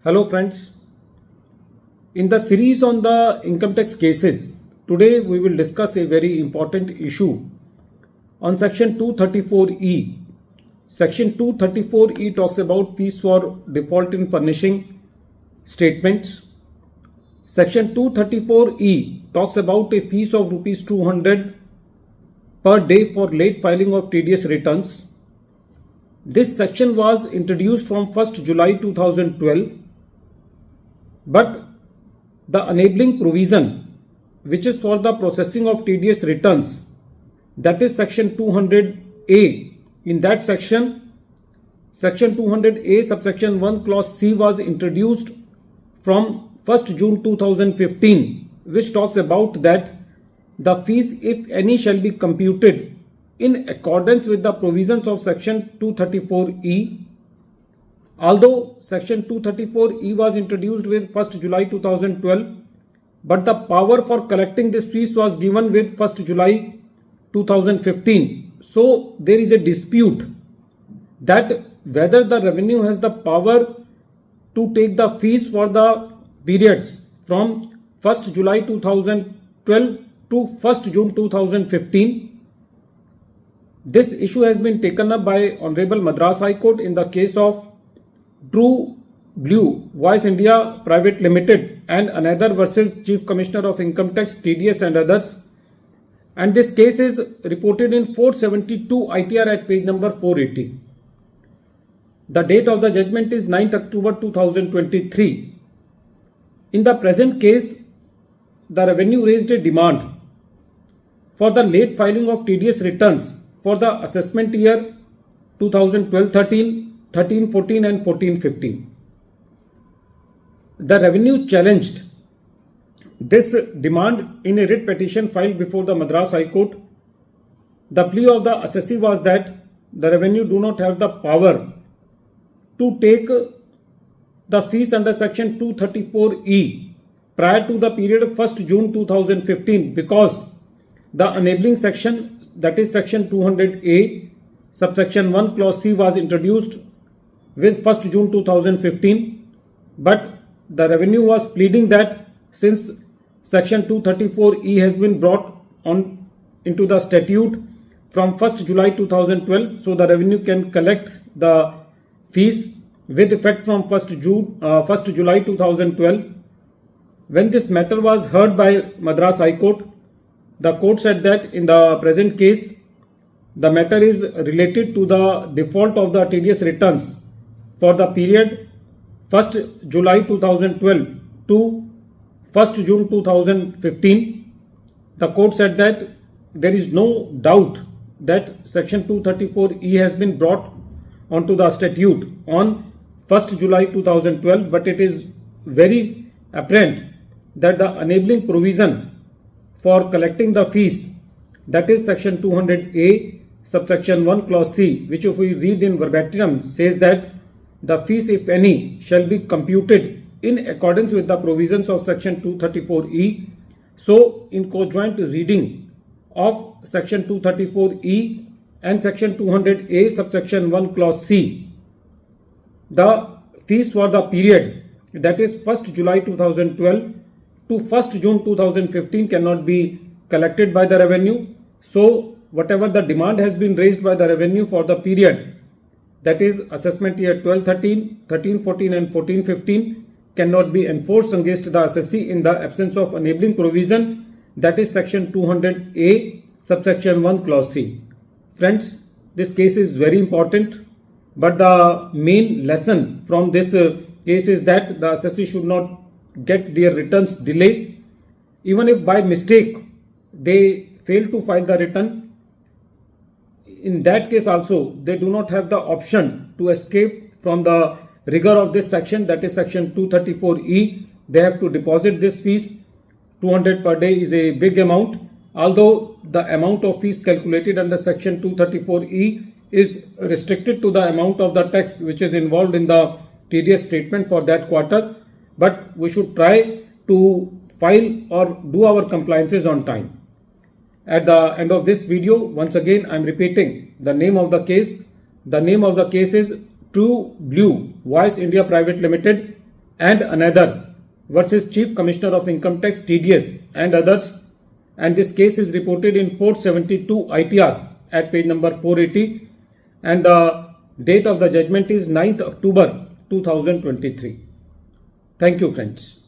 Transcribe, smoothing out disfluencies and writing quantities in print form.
Hello friends, in the series on the income tax cases, today we will discuss a very important issue on section 234E. Section 234E talks about fees for default in furnishing statements. Section 234E talks about a fees of rupees 200 per day for late filing of tedious returns. This section was introduced from 1st July 2012. But the enabling provision, which is for the processing of tedious returns, that is section 200A. In that section 200A subsection 1 clause C was introduced from 1st June 2015, which talks about that the fees, if any, shall be computed in accordance with the provisions of section 234E. Although section 234E was introduced with 1st July 2012, but the power for collecting this fees was given with 1st July 2015. So there is a dispute that whether the revenue has the power to take the fees for the periods from 1st July 2012 to 1st June 2015. This issue has been taken up by Honorable Madras High Court in the case of True Blue Voice India Private Limited and another versus Chief Commissioner of Income Tax, TDS and others. And this case is reported in 472 ITR at page number 480. The date of the judgment is 9th October 2023. In the present case, the revenue raised a demand for the late filing of tedious returns for the assessment year 2012-13, 13-14 and 14-15. The revenue challenged this demand in a writ petition filed before the Madras High Court. The plea of the assessee was that the revenue do not have the power to take the fees under section 234E prior to the period of 1st June 2015 because the enabling section, that is section 200A subsection 1 clause C, was introduced with 1st June 2015, but the revenue was pleading that since section 234E has been brought on into the statute from 1st July 2012, so the revenue can collect the fees with effect from 1st July 2012. When this matter was heard by Madras High Court, the court said that in the present case, the matter is related to the default of the tedious returns for the period 1st July 2012 to 1st June 2015. The court said that there is no doubt that section 234E has been brought onto the statute on 1st July 2012, but it is very apparent that the enabling provision for collecting the fees, that is section 200A subsection 1 clause C, which if we read in verbatim says that the fees, if any, shall be computed in accordance with the provisions of section 234E. So in conjoint reading of section 234E and section 200A subsection 1 clause C, the fees for the period, that is 1st July 2012 to 1st June 2015 cannot be collected by the revenue. So whatever the demand has been raised by the revenue for the period, that is assessment year 12-13, 13-14 and 14-15, cannot be enforced against the assessee in the absence of enabling provision, that is section 200A subsection 1 clause C. Friends, this case is very important, but the main lesson from this case is that the assessee should not get their returns delayed. Even if by mistake they fail to file the return, in that case also they do not have the option to escape from the rigor of this section, that is section 234E. They have to deposit this fees. 200 per day is a big amount, although the amount of fees calculated under section 234E is restricted to the amount of the tax which is involved in the tedious statement for that quarter. But we should try to file or do our compliances on time. At the end of this video, once again I am repeating the name of the case. The name of the case is True Blue Voice India Private Limited and another versus Chief Commissioner of Income Tax TDS and others, and this case is reported in 472 ITR at page number 480, and the date of the judgment is 9th October 2023. Thank you, friends.